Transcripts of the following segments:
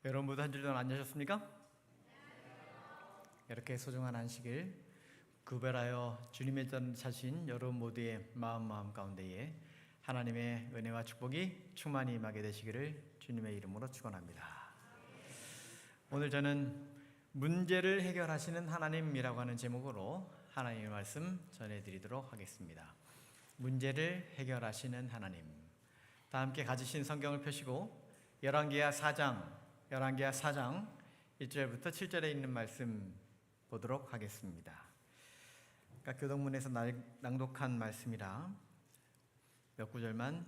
여러분 모두 한 주 동안 안녕하셨습니까? 이렇게 소중한 안식일 구별하여 주님의 전 자신 여러분 모두의 마음 가운데에 하나님의 은혜와 축복이 충만히 임하게 되시기를 주님의 이름으로 축원합니다. 오늘 저는 문제를 해결하시는 하나님이라고 하는 제목으로 하나님의 말씀 전해드리도록 하겠습니다. 문제를 해결하시는 하나님. 다 함께 가지신 성경을 펴시고 열왕기하 4장 1절부터 7절에 있는 말씀 보도록 하겠습니다. 교동문에서 낭독한 말씀이라 몇 구절만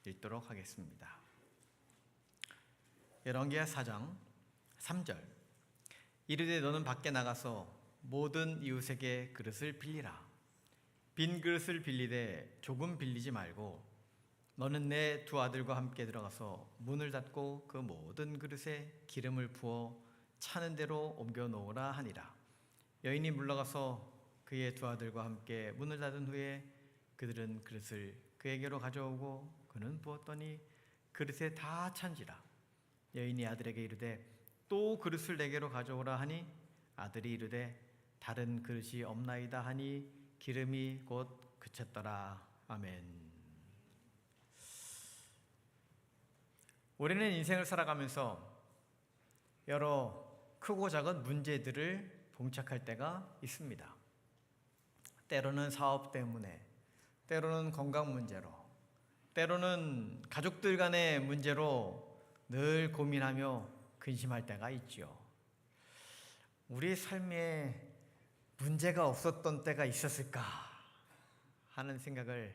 읽도록 하겠습니다. 열왕기하 4장 3절. 이르되 너는 밖에 나가서 모든 이웃에게 그릇을 빌리라. 빈 그릇을 빌리되 조금 빌리지 말고 너는 내 두 아들과 함께 들어가서 문을 닫고 그 모든 그릇에 기름을 부어 차는 대로 옮겨 놓으라 하니라. 여인이 물러가서 그의 두 아들과 함께 문을 닫은 후에 그들은 그릇을 그에게로 가져오고 그는 부었더니 그릇에 다 찬지라. 여인이 아들에게 이르되 또 그릇을 내게로 가져오라 하니 아들이 이르되 다른 그릇이 없나이다 하니 기름이 곧 그쳤더라. 아멘. 우리는 인생을 살아가면서 여러 크고 작은 문제들을 봉착할 때가 있습니다. 때로는 사업 때문에, 때로는 건강 문제로, 때로는 가족들 간의 문제로 늘 고민하며 근심할 때가 있죠. 우리의 삶에 문제가 없었던 때가 있었을까 하는 생각을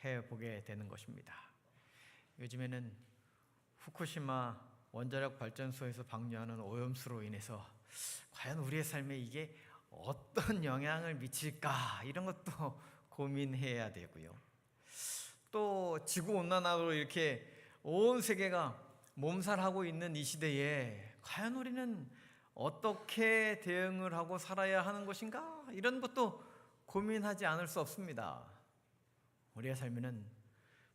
해보게 되는 것입니다. 요즘에는 후쿠시마 원자력 발전소에서 방류하는 오염수로 인해서 과연 우리의 삶에 이게 어떤 영향을 미칠까 이런 것도 고민해야 되고요. 또 지구온난화로 이렇게 온 세계가 몸살하고 있는 이 시대에 과연 우리는 어떻게 대응을 하고 살아야 하는 것인가 이런 것도 고민하지 않을 수 없습니다. 우리의 삶에는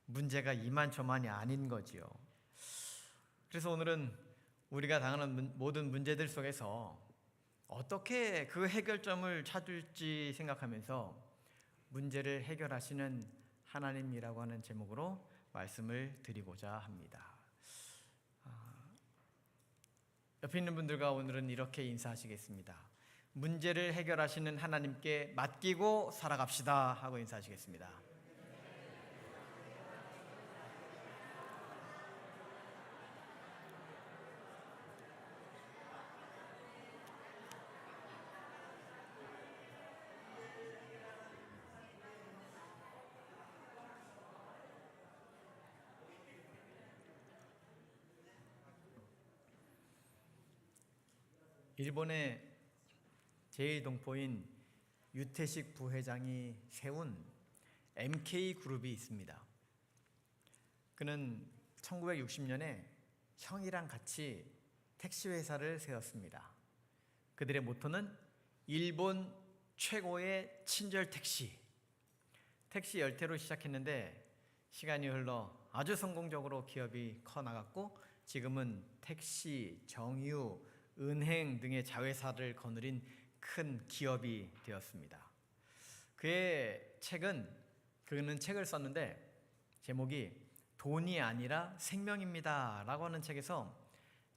문제가 이만저만이 아닌 거지요. 그래서 오늘은 우리가 당하는 모든 문제들 속에서 어떻게 그 해결점을 찾을지 생각하면서 문제를 해결하시는 하나님이라고 하는 제목으로 말씀을 드리고자 합니다. 옆에 있는 분들과 오늘은 이렇게 인사하시겠습니다. 문제를 해결하시는 하나님께 맡기고 살아갑시다 하고 인사하시겠습니다. 일본의 제1동포인 유태식 부회장이 세운 MK그룹이 있습니다. 그는 1960년에 형이랑 같이 택시회사를 세웠습니다. 그들의 모토는 일본 최고의 친절 택시 열태로 시작했는데 시간이 흘러 아주 성공적으로 기업이 커나갔고 지금은 택시, 정유, 은행 등의 자회사를 거느린 큰 기업이 되었습니다. 그는 책을 썼는데 제목이 돈이 아니라 생명입니다 라고 하는 책에서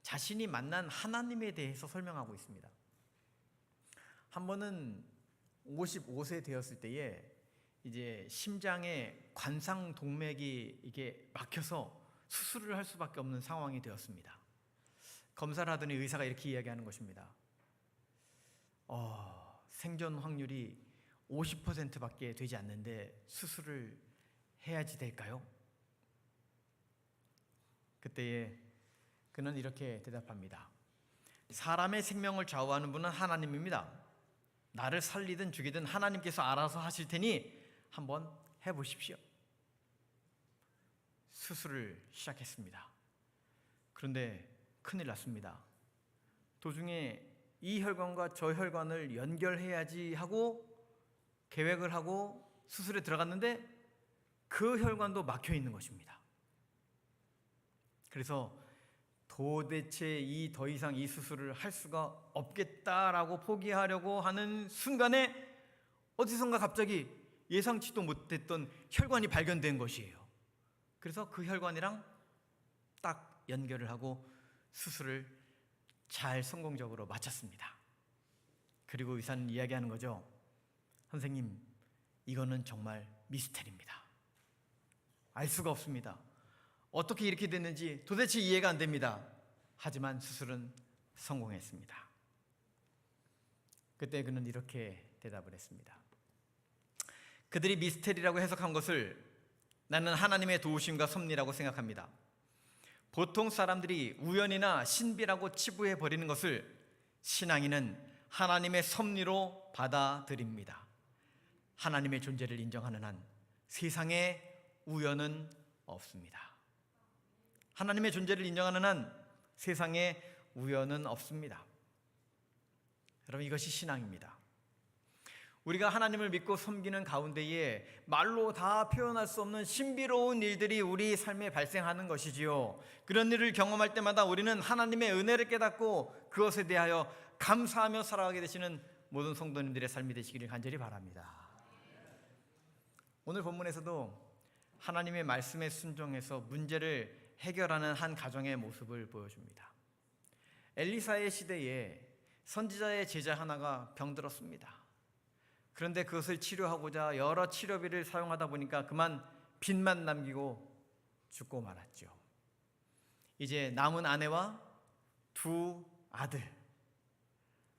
자신이 만난 하나님에 대해서 설명하고 있습니다. 한 번은 55세 되었을 때에 이제 심장에 관상동맥이 이게 막혀서 수술을 할 수밖에 없는 상황이 되었습니다. 검사를 하더니 의사가 이렇게 이야기하는 것입니다. 생존 확률이 50%밖에 되지 않는데 수술을 해야지 될까요? 그때에 그는 이렇게 대답합니다. 사람의 생명을 좌우하는 분은 하나님입니다. 나를 살리든 죽이든 하나님께서 알아서 하실 테니 한번 해보십시오. 수술을 시작했습니다. 그런데 큰일 났습니다. 도중에 이 혈관과 저 혈관을 연결해야지 하고 계획을 하고 수술에 들어갔는데 그 혈관도 막혀 있는 것입니다. 그래서 도대체 더 이상 이 수술을 할 수가 없겠다라고 포기하려고 하는 순간에 어디선가 갑자기 예상치도 못했던 혈관이 발견된 것이에요. 그래서 그 혈관이랑 딱 연결을 하고 수술을 잘 성공적으로 마쳤습니다. 그리고 의사는 이야기하는 거죠. 선생님, 이거는 정말 미스테리입니다. 알 수가 없습니다. 어떻게 이렇게 됐는지 도대체 이해가 안 됩니다. 하지만 수술은 성공했습니다. 그때 그는 이렇게 대답을 했습니다. 그들이 미스테리라고 해석한 것을 나는 하나님의 도우심과 섭리라고 생각합니다. 보통 사람들이 우연이나 신비라고 치부해 버리는 것을 신앙인은 하나님의 섭리로 받아들입니다. 하나님의 존재를 인정하는 한 세상에 우연은 없습니다. 하나님의 존재를 인정하는 한 세상에 우연은 없습니다. 여러분, 이것이 신앙입니다. 우리가 하나님을 믿고 섬기는 가운데에 말로 다 표현할 수 없는 신비로운 일들이 우리 삶에 발생하는 것이지요. 그런 일을 경험할 때마다 우리는 하나님의 은혜를 깨닫고 그것에 대하여 감사하며 살아가게 되시는 모든 성도님들의 삶이 되시기를 간절히 바랍니다. 오늘 본문에서도 하나님의 말씀에 순종해서 문제를 해결하는 한 가정의 모습을 보여줍니다. 엘리사의 시대에 선지자의 제자 하나가 병들었습니다. 그런데 그것을 치료하고자 여러 치료비를 사용하다 보니까 그만 빚만 남기고 죽고 말았죠. 이제 남은 아내와 두 아들,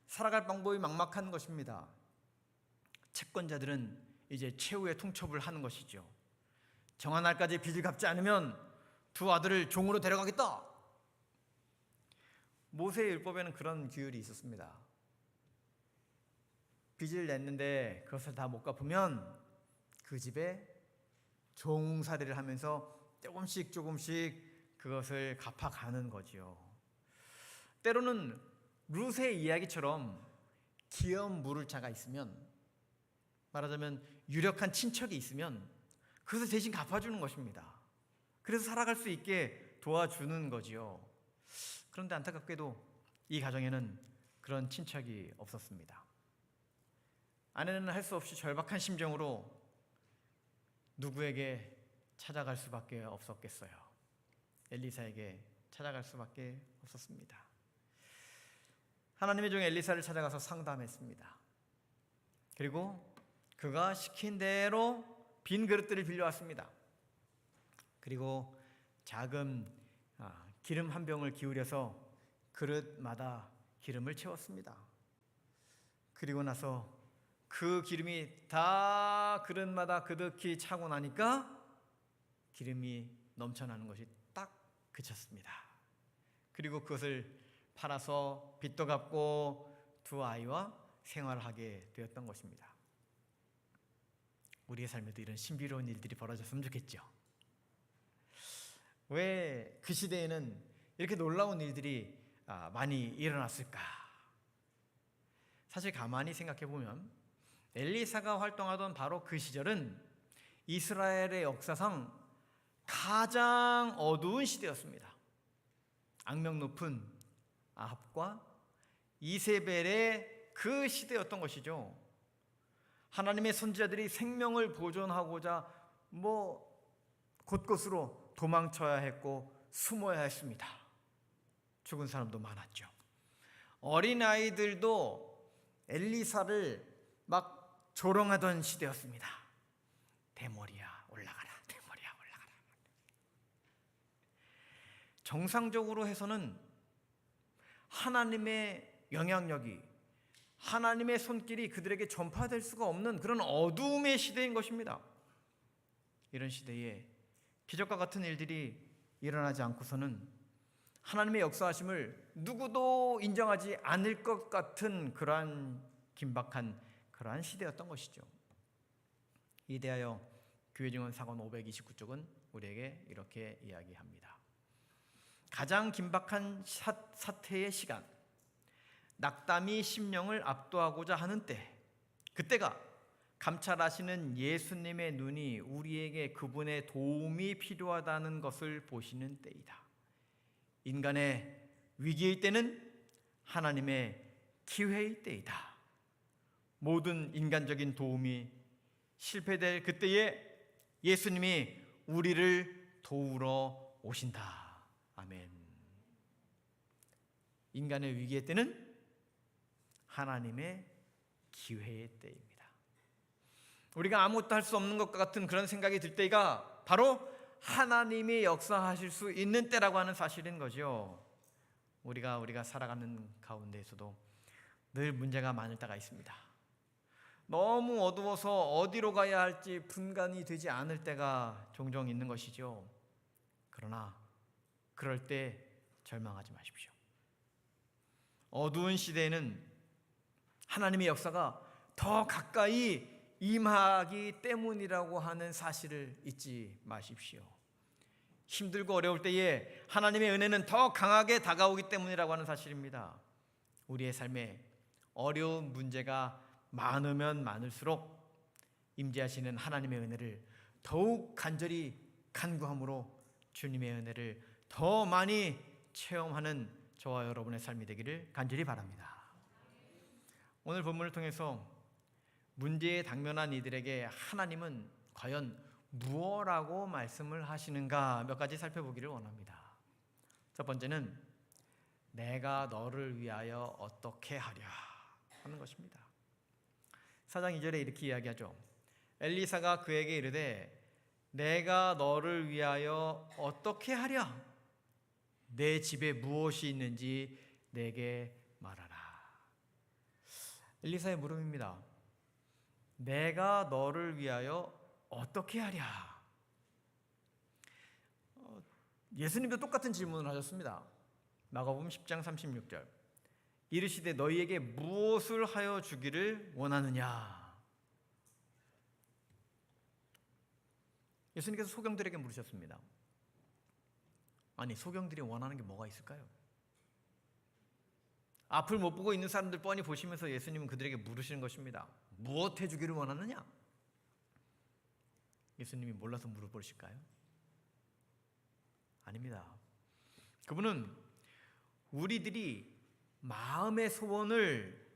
살아갈 방법이 막막한 것입니다. 채권자들은 이제 최후의 통첩을 하는 것이죠. 정한 날까지 빚을 갚지 않으면 두 아들을 종으로 데려가겠다. 모세의 율법에는 그런 규율이 있었습니다. 빚을 냈는데 그것을 다 못 갚으면 그 집에 종살이를 하면서 조금씩 그것을 갚아가는 거지요. 때로는 룻의 이야기처럼 기업 물을 자가 있으면, 말하자면 유력한 친척이 있으면 그것을 대신 갚아주는 것입니다. 그래서 살아갈 수 있게 도와주는 거지요. 그런데 안타깝게도 이 가정에는 그런 친척이 없었습니다. 아내는 할 수 없이 절박한 심정으로 누구에게 찾아갈 수밖에 없었겠어요. 엘리사에게 찾아갈 수밖에 없었습니다. 하나님의 종 엘리사를 찾아가서 상담했습니다. 그리고 그가 시킨 대로 빈 그릇들을 빌려왔습니다. 그리고 작은 기름 한 병을 기울여서 그릇마다 기름을 채웠습니다. 그리고 나서 그 기름이 다 그릇마다 그득히 차고 나니까 기름이 넘쳐나는 것이 딱 그쳤습니다. 그리고 그것을 팔아서 빚도 갚고 두 아이와 생활하게 되었던 것입니다. 우리의 삶에도 이런 신비로운 일들이 벌어졌으면 좋겠죠. 왜 그 시대에는 이렇게 놀라운 일들이 많이 일어났을까? 사실 가만히 생각해 보면 엘리사가 활동하던 바로 그 시절은 이스라엘의 역사상 가장 어두운 시대였습니다. 악명 높은 아합과 이세벨의 그 시대였던 것이죠. 하나님의 선지자들이 생명을 보존하고자 곳곳으로 도망쳐야 했고 숨어야 했습니다. 죽은 사람도 많았죠. 어린아이들도 엘리사를 막 조롱하던 시대였습니다. 대머리야 올라가라, 대머리야 올라가라. 정상적으로 해서는 하나님의 영향력이, 하나님의 손길이 그들에게 전파될 수가 없는 그런 어두움의 시대인 것입니다. 이런 시대에 기적과 같은 일들이 일어나지 않고서는 하나님의 역사하심을 누구도 인정하지 않을 것 같은 그러한 긴박한 그러한 시대였던 것이죠. 이 대하여 교회증언 사권 529쪽은 우리에게 이렇게 이야기합니다. 가장 긴박한 사태의 시간, 낙담이 심령을 압도하고자 하는 때, 그때가 감찰하시는 예수님의 눈이 우리에게 그분의 도움이 필요하다는 것을 보시는 때이다. 인간의 위기의 때는 하나님의 기회의 때이다. 모든 인간적인 도움이 실패될 그때에 예수님이 우리를 도우러 오신다. 아멘. 인간의 위기의 때는 하나님의 기회의 때입니다. 우리가 아무것도 할 수 없는 것과 같은 그런 생각이 들 때가 바로 하나님이 역사하실 수 있는 때라고 하는 사실인 거죠. 우리가 살아가는 가운데에서도 늘 문제가 많을 때가 있습니다. 너무 어두워서 어디로 가야 할지 분간이 되지 않을 때가 종종 있는 것이죠. 그러나 그럴 때 절망하지 마십시오. 어두운 시대에는 하나님의 역사가 더 가까이 임하기 때문이라고 하는 사실을 잊지 마십시오. 힘들고 어려울 때에 하나님의 은혜는 더 강하게 다가오기 때문이라고 하는 사실입니다. 우리의 삶에 어려운 문제가 많으면 많을수록 임재하시는 하나님의 은혜를 더욱 간절히 간구함으로 주님의 은혜를 더 많이 체험하는 저와 여러분의 삶이 되기를 간절히 바랍니다. 오늘 본문을 통해서 문제에 당면한 이들에게 하나님은 과연 무엇라고 말씀을 하시는가 몇 가지 살펴보기를 원합니다. 첫 번째는 내가 너를 위하여 어떻게 하랴 하는 것입니다. 4장 2절에 이렇게 이야기하죠. 엘리사가 그에게 이르되 내가 너를 위하여 어떻게 하랴? 내 집에 무엇이 있는지 내게 말하라. 엘리사의 물음입니다. 내가 너를 위하여 어떻게 하랴? 예수님도 똑같은 질문을 하셨습니다. 마가복음 10장 36절. 이르시되 너희에게 무엇을 하여 주기를 원하느냐? 예수님께서 소경들에게 물으셨습니다. 아니, 소경들이 원하는 게 뭐가 있을까요? 앞을 못 보고 있는 사람들 뻔히 보시면서 예수님은 그들에게 물으시는 것입니다. 무엇 해주기를 원하느냐? 예수님이 몰라서 물어보실까요? 아닙니다. 그분은 우리들이 마음의 소원을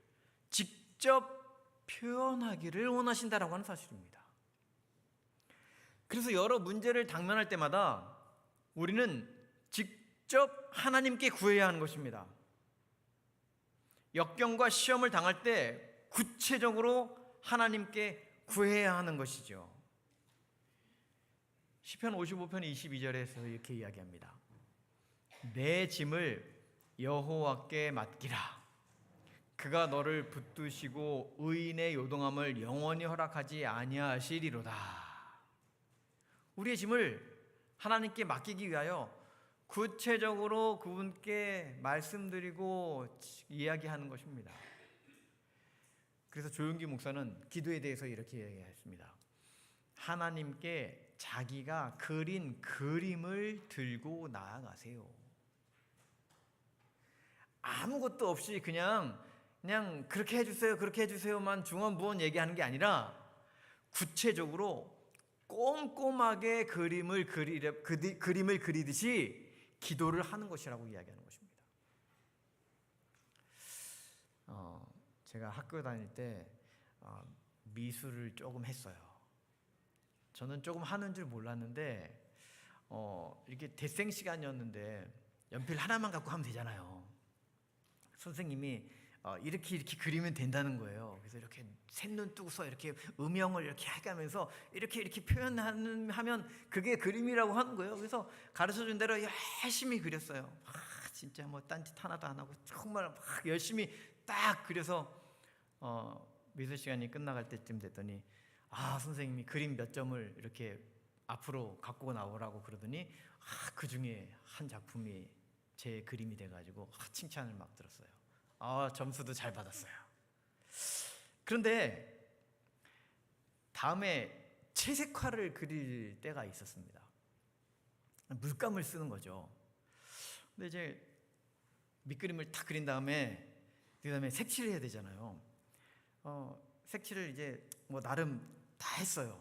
직접 표현하기를 원하신다라고 하는 사실입니다. 그래서 여러 문제를 당면할 때마다 우리는 직접 하나님께 구해야 하는 것입니다. 역경과 시험을 당할 때 구체적으로 하나님께 구해야 하는 것이죠. 시편 55편 22절에서 이렇게 이야기합니다. 내 짐을 여호와께 맡기라. 그가 너를 붙드시고 의인의 요동함을 영원히 허락하지 아니하시리로다. 우리의 짐을 하나님께 맡기기 위하여 구체적으로 그분께 말씀드리고 이야기하는 것입니다. 그래서 조용기 목사는 기도에 대해서 이렇게 이야기했습니다. 하나님께 자기가 그린 그림을 들고 나아가세요. 아무것도 없이 그냥 그렇게 해주세요, 그렇게 해주세요만 중언부언 얘기하는 게 아니라 구체적으로 꼼꼼하게 그림을 그리듯이 기도를 하는 것이라고 이야기하는 것입니다. 제가 학교 다닐 때 미술을 조금 했어요. 저는 조금 하는 줄 몰랐는데 이렇게 대생 시간이었는데 연필 하나만 갖고 하면 되잖아요. 선생님이 이렇게 그리면 된다는 거예요. 그래서 이렇게 셋눈 뜨고서 이렇게 음영을 이렇게 해가면서 이렇게 표현하면 그게 그림이라고 하는 거예요. 그래서 가르쳐준 대로 열심히 그렸어요. 진짜 뭐 딴짓 하나도 안 하고 정말 막 열심히 딱 그려서 미술 시간이 끝나갈 때쯤 됐더니 선생님이 그림 몇 점을 이렇게 앞으로 갖고 나오라고 그러더니 그 중에 한 작품이 제 그림이 돼가지고 칭찬을 막 들었어요. 점수도 잘 받았어요. 그런데 다음에 채색화를 그릴 때가 있었습니다. 물감을 쓰는 거죠. 근데 이제 밑그림을 딱 그린 다음에 그다음에 색칠을 해야 되잖아요. 색칠을 이제 뭐 나름 다 했어요.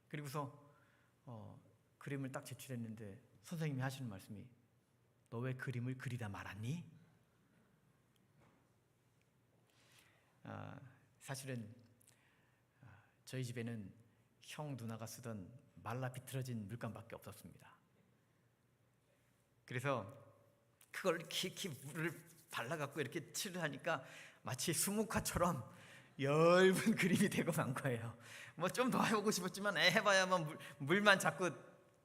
그리고서 그림을 딱 제출했는데 선생님이 하시는 말씀이 너 왜 그림을 그리다 말았니? 사실은 저희 집에는 형 누나가 쓰던 말라 비틀어진 물감밖에 없었습니다. 그래서 그걸 이렇게 물을 발라갖고 이렇게 칠하니까 마치 수묵화처럼 엷은 그림이 되고 만 거예요. 뭐 좀 더 해보고 싶었지만 해봐야만 물만 자꾸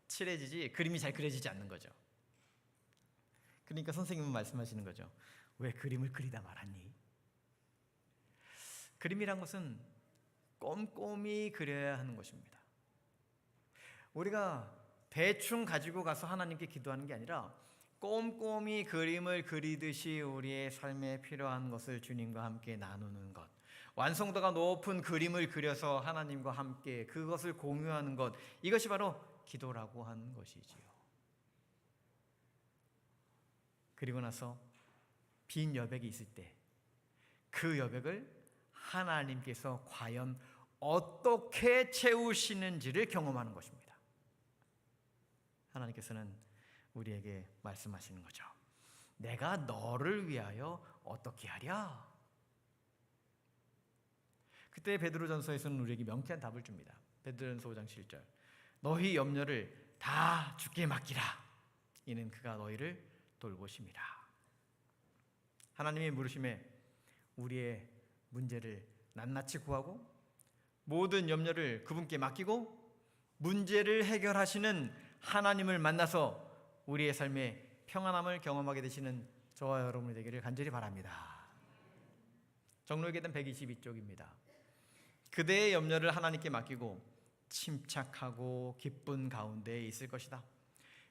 칠해지지 그림이 잘 그려지지 않는 거죠. 그러니까 선생님은 말씀하시는 거죠. 왜 그림을 그리다 말았니? 그림이란 것은 꼼꼼히 그려야 하는 것입니다. 우리가 대충 가지고 가서 하나님께 기도하는 게 아니라 꼼꼼히 그림을 그리듯이 우리의 삶에 필요한 것을 주님과 함께 나누는 것, 완성도가 높은 그림을 그려서 하나님과 함께 그것을 공유하는 것, 이것이 바로 기도라고 하는 것이지요. 그리고 나서 빈 여백이 있을 때 그 여백을 하나님께서 과연 어떻게 채우시는지를 경험하는 것입니다. 하나님께서는 우리에게 말씀하시는 거죠. 내가 너를 위하여 어떻게 하랴? 그때 베드로전서에서는 우리에게 명쾌한 답을 줍니다. 베드로전서 5장 7절. 너희 염려를 다 주께 맡기라. 이는 그가 너희를 돌보심이라. 하나님의 물으심에 우리의 문제를 낱낱이 구하고 모든 염려를 그분께 맡기고 문제를 해결하시는 하나님을 만나서 우리의 삶에 평안함을 경험하게 되시는 저와 여러분이 되기를 간절히 바랍니다. 정로의 계단 122쪽입니다. 그대의 염려를 하나님께 맡기고 침착하고 기쁜 가운데 있을 것이다.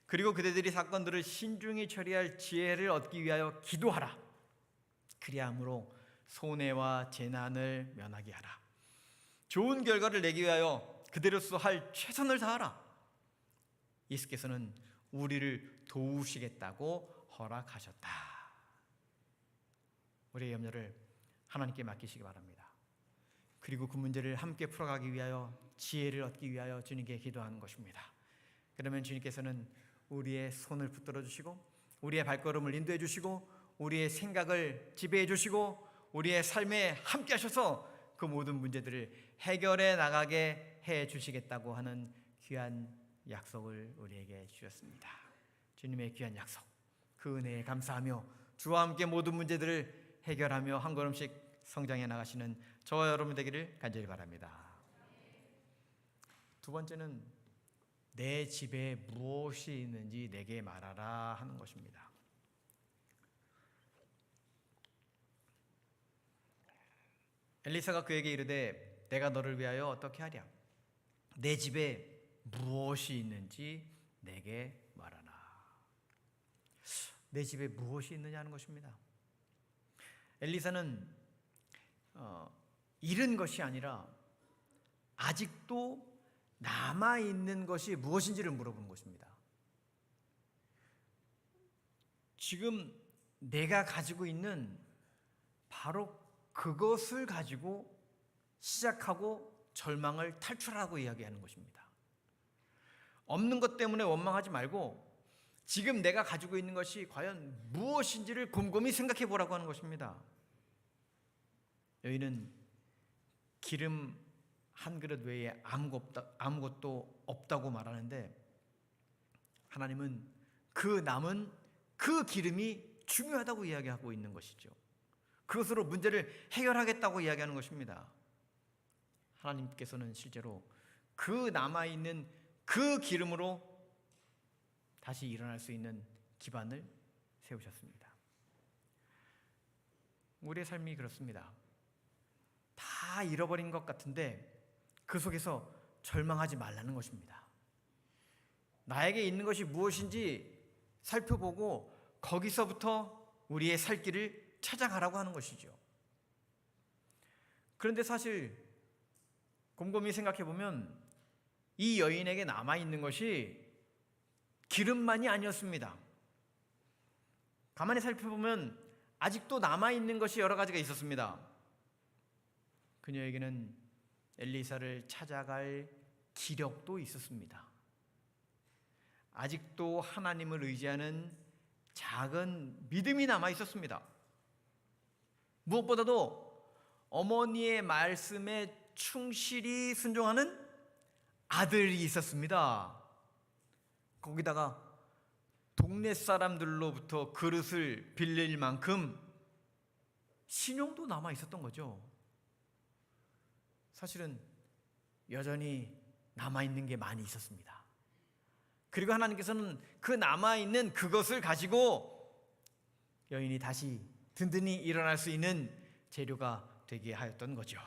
그리고 그대들이 사건들을 신중히 처리할 지혜를 얻기 위하여 기도하라. 그리함으로 손해와 재난을 면하게 하라. 좋은 결과를 내기 위하여 그대로서 할 최선을 다하라. 예수께서는 우리를 도우시겠다고 허락하셨다. 우리의 염려를 하나님께 맡기시기 바랍니다. 그리고 그 문제를 함께 풀어가기 위하여 지혜를 얻기 위하여 주님께 기도하는 것입니다. 그러면 주님께서는 우리의 손을 붙들어 주시고 우리의 발걸음을 인도해 주시고 우리의 생각을 지배해 주시고 우리의 삶에 함께 하셔서 그 모든 문제들을 해결해 나가게 해 주시겠다고 하는 귀한 약속을 우리에게 주셨습니다. 주님의 귀한 약속, 그 은혜에 감사하며 주와 함께 모든 문제들을 해결하며 한 걸음씩 성장해 나가시는 저와 여러분 되기를 간절히 바랍니다. 두 번째는 내 집에 무엇이 있는지 내게 말하라 하는 것입니다. 엘리사가 그에게 이르되 내가 너를 위하여 어떻게 하랴? 내 집에 무엇이 있는지 내게 말하라. 내 집에 무엇이 있느냐 하는 것입니다. 엘리사는 잃은 것이 아니라 아직도 남아있는 것이 무엇인지를 물어보는 것입니다. 지금 내가 가지고 있는 바로 그것을 가지고 시작하고 절망을 탈출하라고 이야기하는 것입니다. 없는 것 때문에 원망하지 말고 지금 내가 가지고 있는 것이 과연 무엇인지를 곰곰이 생각해 보라고 하는 것입니다. 여인은 기름 한 그릇 외에 아무것도 없다고 말하는데 하나님은 그 남은 그 기름이 중요하다고 이야기하고 있는 것이죠. 그것으로 문제를 해결하겠다고 이야기하는 것입니다. 하나님께서는 실제로 그 남아있는 그 기름으로 다시 일어날 수 있는 기반을 세우셨습니다. 우리의 삶이 그렇습니다. 다 잃어버린 것 같은데 그 속에서 절망하지 말라는 것입니다. 나에게 있는 것이 무엇인지 살펴보고 거기서부터 우리의 살 길을 찾아가라고 하는 것이죠. 그런데 사실 곰곰이 생각해 보면 이 여인에게 남아있는 것이 기름만이 아니었습니다. 가만히 살펴보면 아직도 남아있는 것이 여러 가지가 있었습니다. 그녀에게는 엘리사를 찾아갈 기력도 있었습니다. 아직도 하나님을 의지하는 작은 믿음이 남아 있었습니다. 무엇보다도 어머니의 말씀에 충실히 순종하는 아들이 있었습니다. 거기다가 동네 사람들로부터 그릇을 빌릴 만큼 신용도 남아 있었던 거죠. 사실은 여전히 남아있는 게 많이 있었습니다. 그리고 하나님께서는 그 남아있는 그것을 가지고 여인이 다시 든든히 일어날 수 있는 재료가 되게 하였던 거죠.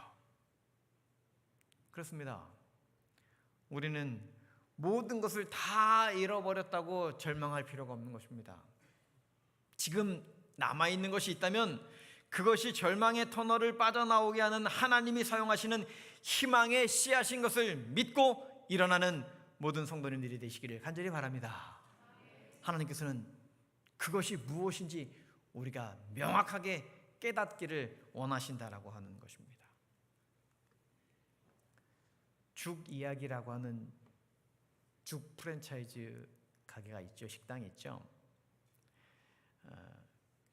그렇습니다. 우리는 모든 것을 다 잃어버렸다고 절망할 필요가 없는 것입니다. 지금 남아있는 것이 있다면 그것이 절망의 터널을 빠져나오게 하는 하나님이 사용하시는 희망의 씨앗인 것을 믿고 일어나는 모든 성도님들이 되시기를 간절히 바랍니다. 하나님께서는 그것이 무엇인지 우리가 명확하게 깨닫기를 원하신다라고 하는 것입니다. 죽 이야기라고 하는 죽 프랜차이즈 가게가 있죠. 식당이 있죠.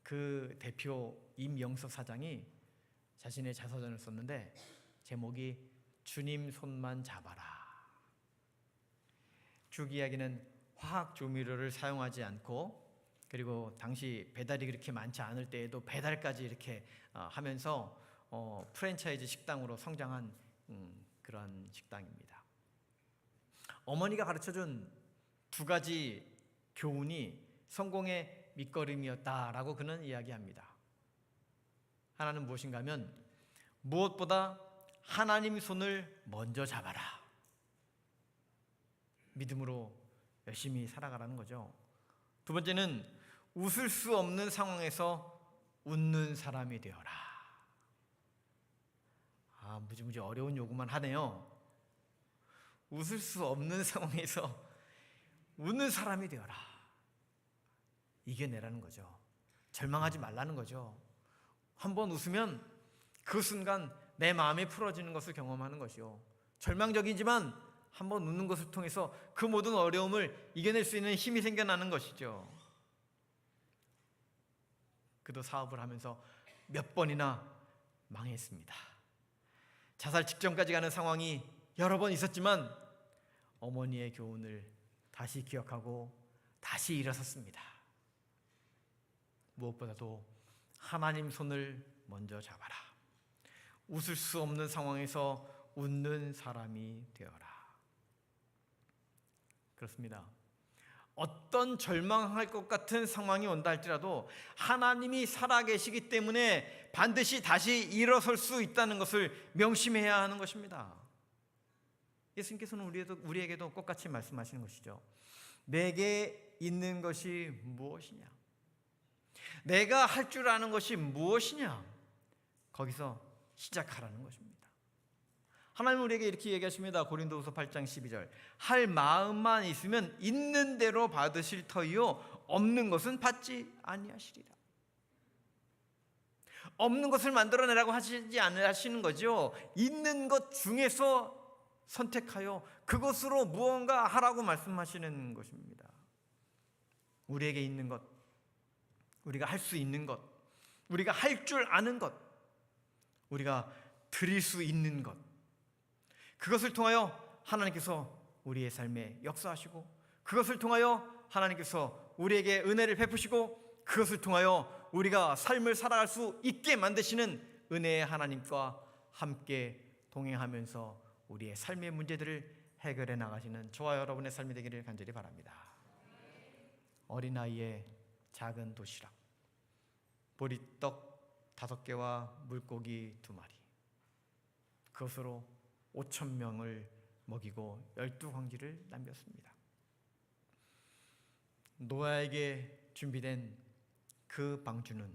그 대표 임영석 사장이 자신의 자서전을 썼는데 제목이 주님 손만 잡아라. 죽 이야기는 화학 조미료를 사용하지 않고, 그리고 당시 배달이 그렇게 많지 않을 때에도 배달까지 이렇게 하면서 프랜차이즈 식당으로 성장한 그런 식당입니다. 어머니가 가르쳐준 두 가지 교훈이 성공의 밑거름이었다라고 그는 이야기합니다. 하나는 무엇인가 하면 무엇보다 하나님 손을 먼저 잡아라. 믿음으로 열심히 살아가라는 거죠. 두 번째는 웃을 수 없는 상황에서 웃는 사람이 되어라. 무지무지 어려운 요구만 하네요. 웃을 수 없는 상황에서 웃는 사람이 되어라. 이겨내라는 거죠. 절망하지 말라는 거죠. 한번 웃으면 그 순간 내 마음이 풀어지는 것을 경험하는 것이요. 절망적이지만 한번 웃는 것을 통해서 그 모든 어려움을 이겨낼 수 있는 힘이 생겨나는 것이죠. 그도 사업을 하면서 몇 번이나 망했습니다. 자살 직전까지 가는 상황이 여러 번 있었지만 어머니의 교훈을 다시 기억하고 다시 일어섰습니다. 무엇보다도 하나님 손을 먼저 잡아라. 웃을 수 없는 상황에서 웃는 사람이 되어라. 그렇습니다. 어떤 절망할 것 같은 상황이 온다 할지라도 하나님이 살아계시기 때문에 반드시 다시 일어설 수 있다는 것을 명심해야 하는 것입니다. 예수님께서는 우리에게도 똑같이 말씀하시는 것이죠. 내게 있는 것이 무엇이냐? 내가 할 줄 아는 것이 무엇이냐? 거기서 시작하라는 것입니다. 하나님은 우리에게 이렇게 얘기하십니다. 고린도후서 8장 12절. 할 마음만 있으면 있는 대로 받으실 터이요 없는 것은 받지 아니하시리라. 없는 것을 만들어내라고 하시지 않으시는 거죠. 있는 것 중에서 선택하여 그것으로 무언가 하라고 말씀하시는 것입니다. 우리에게 있는 것, 우리가 할 수 있는 것, 우리가 할 줄 아는 것, 우리가 드릴 수 있는 것, 그것을 통하여 하나님께서 우리의 삶에 역사하시고, 그것을 통하여 하나님께서 우리에게 은혜를 베푸시고, 그것을 통하여 우리가 삶을 살아갈 수 있게 만드시는 은혜의 하나님과 함께 동행하면서 우리의 삶의 문제들을 해결해 나가시는 저와 여러분의 삶이 되기를 간절히 바랍니다. 어린아이의 작은 도시락, 보리떡 5개와 물고기 2마리, 그것으로 5,000명을 먹이고 12황지를 남겼습니다. 노아에게 준비된 그 방주는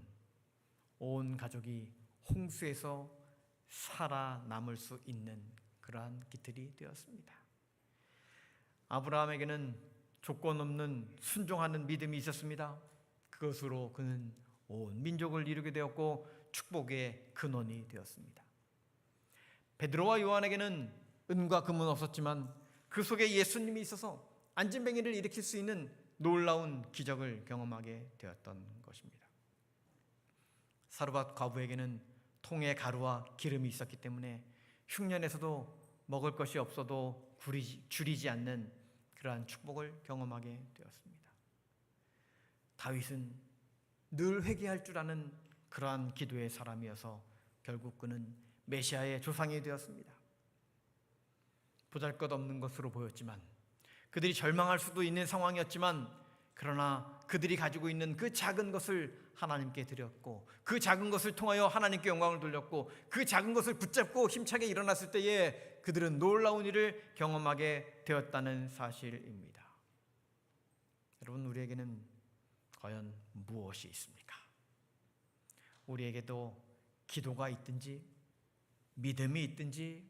온 가족이 홍수에서 살아남을 수 있는 그러한 깃들이 되었습니다. 아브라함에게는 조건 없는 순종하는 믿음이 있었습니다. 그것으로 그는 온 민족을 이루게 되었고 축복의 근원이 되었습니다. 베드로와 요한에게는 은과 금은 없었지만 그 속에 예수님이 있어서 안진뱅이를 일으킬 수 있는 놀라운 기적을 경험하게 되었던 것입니다. 사르밧 과부에게는 통에 가루와 기름이 있었기 때문에 흉년에서도 먹을 것이 없어도 줄이지 않는 그러한 축복을 경험하게 되었습니다. 다윗은 늘 회개할 줄 아는 그러한 기도의 사람이어서 결국 그는 메시아의 조상이 되었습니다. 보잘것없는 것으로 보였지만, 그들이 절망할 수도 있는 상황이었지만, 그러나 그들이 가지고 있는 그 작은 것을 하나님께 드렸고, 그 작은 것을 통하여 하나님께 영광을 돌렸고, 그 작은 것을 붙잡고 힘차게 일어났을 때에 그들은 놀라운 일을 경험하게 되었다는 사실입니다. 여러분, 우리에게는 과연 무엇이 있습니까? 우리에게도 기도가 있든지, 믿음이 있든지,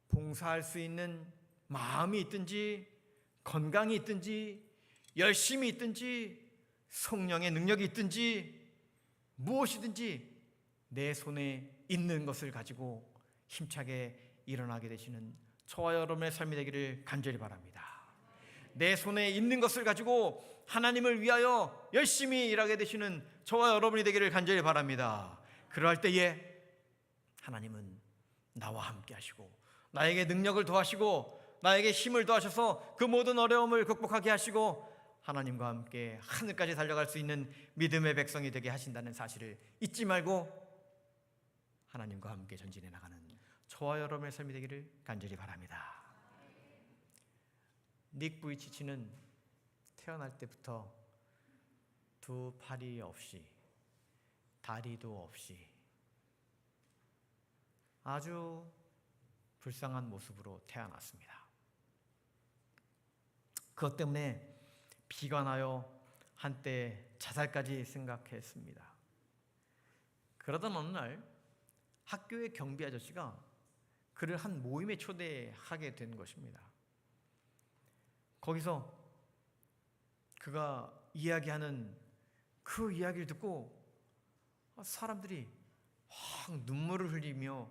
봉사할 수 있는 마음이 있든지, 건강이 있든지, 열심이 있든지, 성령의 능력이 있든지, 무엇이든지 내 손에 있는 것을 가지고 힘차게 일어나게 되시는 저와 여러분의 삶이 되기를 간절히 바랍니다. 내 손에 있는 것을 가지고 하나님을 위하여 열심히 일하게 되시는 저와 여러분이 되기를 간절히 바랍니다. 그러할 때에 하나님은 나와 함께 하시고, 나에게 능력을 더하시고, 나에게 힘을 더하셔서 그 모든 어려움을 극복하게 하시고, 하나님과 함께 하늘까지 달려갈 수 있는 믿음의 백성이 되게 하신다는 사실을 잊지 말고 하나님과 함께 전진해 나가는 저와 여러분의 삶이 되기를 간절히 바랍니다. 닉 부이치치는 태어날 때부터 두 팔이 없이, 다리도 없이 아주 불쌍한 모습으로 태어났습니다. 그것 때문에 비가 나요 한때 자살까지 생각했습니다. 그러던 어느 날 학교의 경비 아저씨가 그를 한 모임에 초대하게 된 것입니다. 거기서 그가 이야기하는 그 이야기를 듣고 사람들이 확 눈물을 흘리며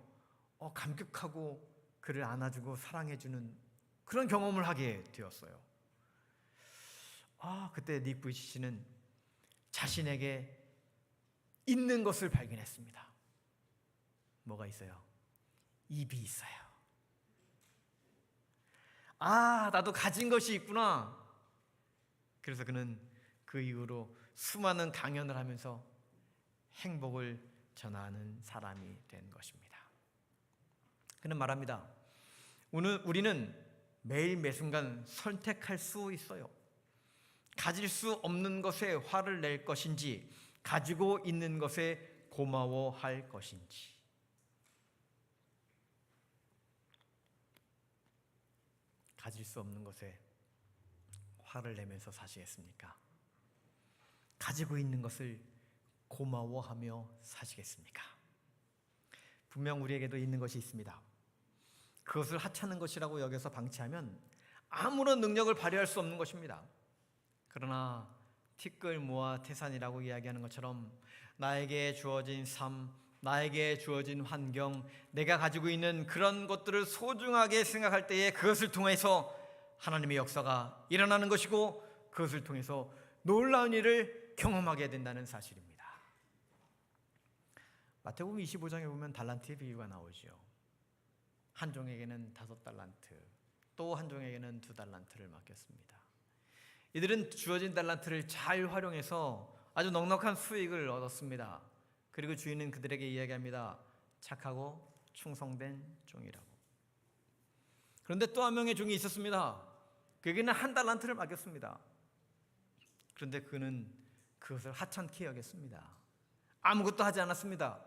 감격하고 그를 안아주고 사랑해주는 그런 경험을 하게 되었어요. 그때 닉 부이치치는 자신에게 있는 것을 발견했습니다. 뭐가 있어요? 입이 있어요. 나도 가진 것이 있구나. 그래서 그는 그 이후로 수많은 강연을 하면서 행복을 전하는 사람이 된 것입니다. 그는 말합니다. 우리는 매일 매순간 선택할 수 있어요. 가질 수 없는 것에 화를 낼 것인지, 가지고 있는 것에 고마워할 것인지. 가질 수 없는 것에 화를 내면서 사시겠습니까? 가지고 있는 것을 고마워하며 사시겠습니까? 분명 우리에게도 있는 것이 있습니다. 그것을 하찮은 것이라고 여겨서 방치하면 아무런 능력을 발휘할 수 없는 것입니다. 그러나 티끌 모아 태산이라고 이야기하는 것처럼 나에게 주어진 삶, 나에게 주어진 환경, 내가 가지고 있는 그런 것들을 소중하게 생각할 때에 그것을 통해서 하나님의 역사가 일어나는 것이고, 그것을 통해서 놀라운 일을 경험하게 된다는 사실입니다. 마태복음 25장에 보면 달란트의 비유가 나오죠. 한 종에게는 5달란트, 또 한 종에게는 2달란트를 맡겼습니다. 이들은 주어진 달란트를 잘 활용해서 아주 넉넉한 수익을 얻었습니다. 그리고 주인은 그들에게 이야기합니다. 착하고 충성된 종이라고. 그런데 또 한 명의 종이 있었습니다. 그에게는 1달란트를 맡겼습니다. 그런데 그는 그것을 하찮게 여겼습니다. 아무것도 하지 않았습니다.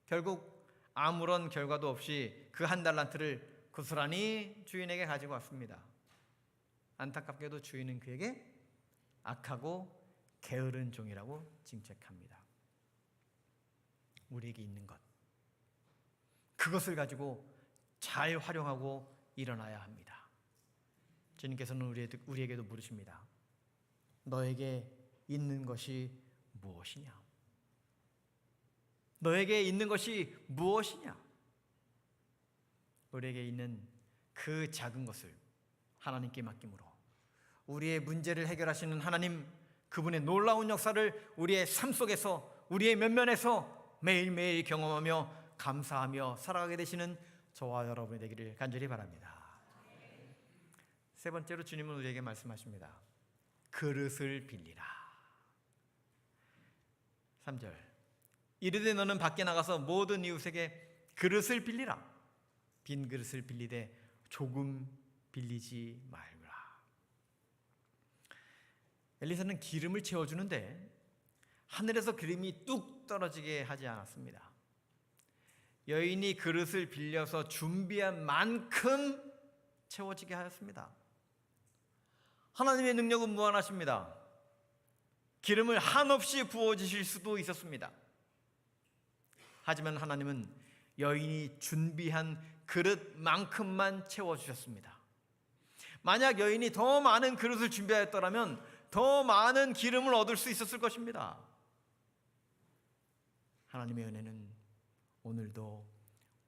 결국 아무런 결과도 없이 그 1달란트를 고스란히 주인에게 가지고 왔습니다. 안타깝게도 주인은 그에게 악하고 게으른 종이라고 징책합니다. 우리에게 있는 것, 그것을 가지고 잘 활용하고 일어나야 합니다. 주님께서는 우리에게도 물으십니다. 너에게 있는 것이 무엇이냐? 너에게 있는 것이 무엇이냐? 우리에게 있는 그 작은 것을 하나님께 맡김으로 우리의 문제를 해결하시는 하나님, 그분의 놀라운 역사를 우리의 삶 속에서, 우리의 면면에서 매일매일 경험하며 감사하며 살아가게 되시는 저와 여러분이 되기를 간절히 바랍니다. 세 번째로 주님은 우리에게 말씀하십니다. 그릇을 빌리라. 3절, 이르되 너는 밖에 나가서 모든 이웃에게 그릇을 빌리라. 빈 그릇을 빌리되 조금 빌리지 말라. 엘리사는 기름을 채워주는데 하늘에서 기름이 뚝 떨어지게 하지 않았습니다. 여인이 그릇을 빌려서 준비한 만큼 채워지게 하였습니다. 하나님의 능력은 무한하십니다. 기름을 한없이 부어주실 수도 있었습니다. 하지만 하나님은 여인이 준비한 그릇만큼만 채워주셨습니다. 만약 여인이 더 많은 그릇을 준비하였더라면 더 많은 기름을 얻을 수 있었을 것입니다. 하나님의 은혜는 오늘도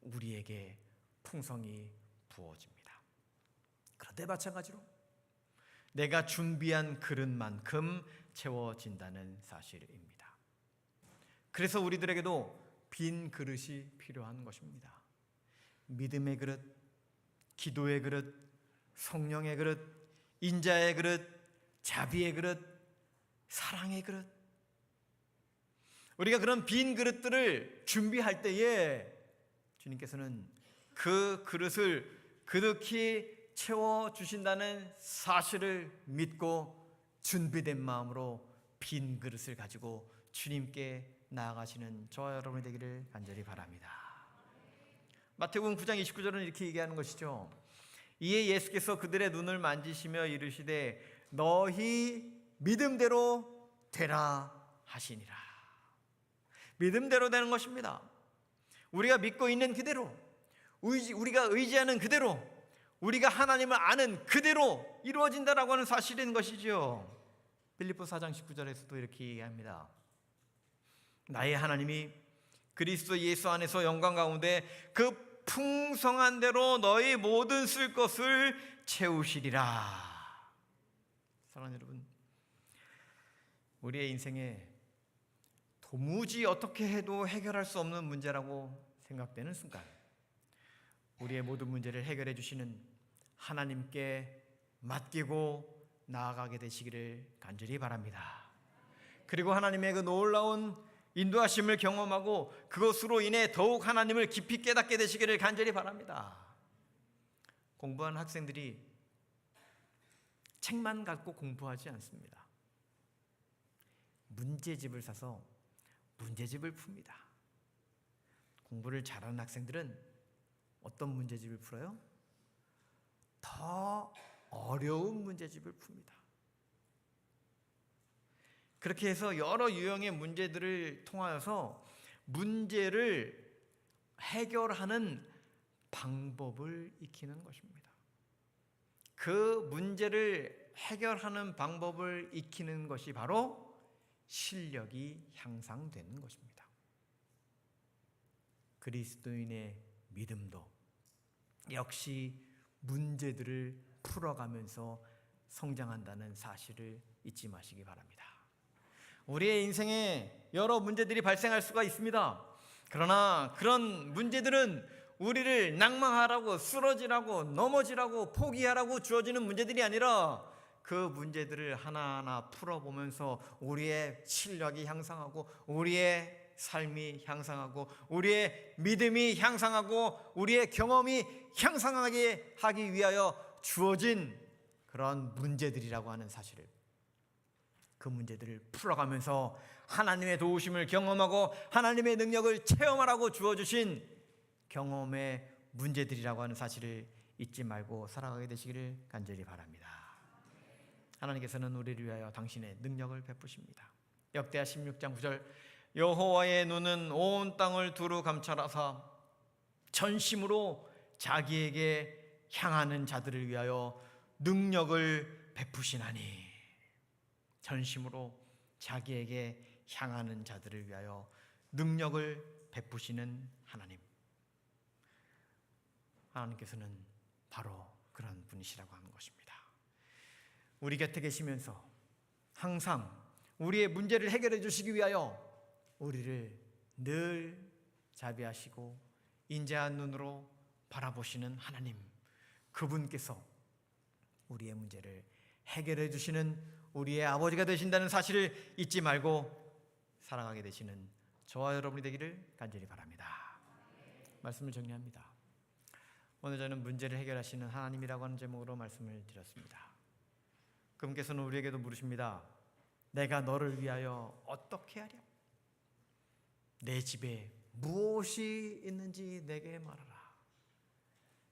우리에게 풍성히 부어집니다. 그런데 마찬가지로 내가 준비한 그릇만큼 채워진다는 사실입니다. 그래서 우리들에게도 빈 그릇이 필요한 것입니다. 믿음의 그릇, 기도의 그릇, 성령의 그릇, 인자의 그릇, 자비의 그릇, 사랑의 그릇. 우리가 그런 빈 그릇들을 준비할 때에 주님께서는 그 그릇을 그득히 채워주신다는 사실을 믿고 준비된 마음으로 빈 그릇을 가지고 주님께 나아가시는 저와 여러분이 되기를 간절히 바랍니다. 마태복음 9장 29절은 이렇게 얘기하는 것이죠. 이에 예수께서 그들의 눈을 만지시며 이르시되 너희 믿음대로 되라 하시니라. 믿음대로 되는 것입니다. 우리가 믿고 있는 그대로, 우리가 의지하는 그대로, 우리가 하나님을 아는 그대로 이루어진다라고 하는 사실인 것이죠. 빌립보 4장 19절에서도 이렇게 얘기합니다. 나의 하나님이 그리스도 예수 안에서 영광 가운데 그 풍성한 대로 너희 모든 쓸 것을 채우시리라. 사랑하는 여러분, 우리의 인생에 도무지 어떻게 해도 해결할 수 없는 문제라고 생각되는 순간 우리의 모든 문제를 해결해 주시는 하나님께 맡기고 나아가게 되시기를 간절히 바랍니다. 그리고 하나님의 그 놀라운 인도하심을 경험하고 그것으로 인해 더욱 하나님을 깊이 깨닫게 되시기를 간절히 바랍니다. 공부하는 학생들이 책만 갖고 공부하지 않습니다. 문제집을 사서 문제집을 풉니다. 공부를 잘하는 학생들은 어떤 문제집을 풀어요? 더 어려운 문제집을 풉니다. 그렇게 해서 여러 유형의 문제들을 통하여서 문제를 해결하는 방법을 익히는 것입니다. 그 문제를 해결하는 방법을 익히는 것이 바로 실력이 향상되는 것입니다. 그리스도인의 믿음도 역시 문제들을 풀어가면서 성장한다는 사실을 잊지 마시기 바랍니다. 우리의 인생에 여러 문제들이 발생할 수가 있습니다. 그러나 그런 문제들은 우리를 낭망하라고, 쓰러지라고, 넘어지라고, 포기하라고 주어지는 문제들이 아니라 그 문제들을 하나하나 풀어보면서 우리의 실력이 향상하고 우리의 삶이 향상하고 우리의 믿음이 향상하고 우리의 경험이 향상하게 하기 위하여 주어진 그런 문제들이라고 하는 사실을, 그 문제들을 풀어가면서 하나님의 도우심을 경험하고 하나님의 능력을 체험하라고 주어주신 경험의 문제들이라고 하는 사실을 잊지 말고 살아가게 되시기를 간절히 바랍니다. 하나님께서는 우리를 위하여 당신의 능력을 베푸십니다. 역대하 16장 9절, 여호와의 눈은 온 땅을 두루 감찰하사 전심으로 자기에게 향하는 자들을 위하여 능력을 베푸시나니. 전심으로 자기에게 향하는 자들을 위하여 능력을 베푸시는 하나님, 하나님께서는 바로 그런 분이시라고 하는 것입니다. 우리 곁에 계시면서 항상 우리의 문제를 해결해 주시기 위하여 우리를 늘 자비하시고 인자한 눈으로 바라보시는 하나님, 그분께서 우리의 문제를 해결해 주시는 우리의 아버지가 되신다는 사실을 잊지 말고 살아가게 되시는 저와 여러분이 되기를 간절히 바랍니다. 말씀을 정리합니다. 오늘 저는 문제를 해결하시는 하나님이라고 하는 제목으로 말씀을 드렸습니다. 그분께서는 우리에게도 물으십니다. 내가 너를 위하여 어떻게 하랴? 내 집에 무엇이 있는지 내게 말하라.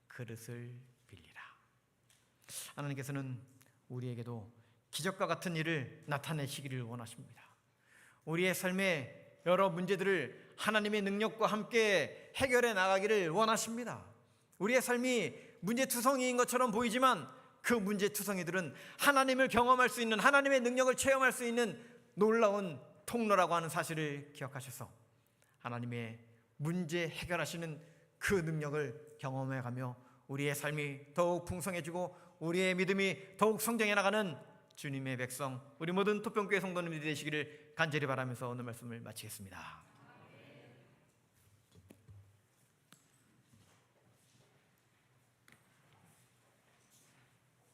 그릇을 빌리라. 하나님께서는 우리에게도 기적과 같은 일을 나타내시기를 원하십니다. 우리의 삶의 여러 문제들을 하나님의 능력과 함께 해결해 나가기를 원하십니다. 우리의 삶이 문제투성이인 것처럼 보이지만 그 문제투성이들은 하나님을 경험할 수 있는, 하나님의 능력을 체험할 수 있는 놀라운 통로라고 하는 사실을 기억하셔서 하나님의 문제 해결하시는 그 능력을 경험해가며 우리의 삶이 더욱 풍성해지고 우리의 믿음이 더욱 성장해 나가는 주님의 백성, 우리 모든 토평교회 성도님들이 되시기를 간절히 바라면서 오늘 말씀을 마치겠습니다.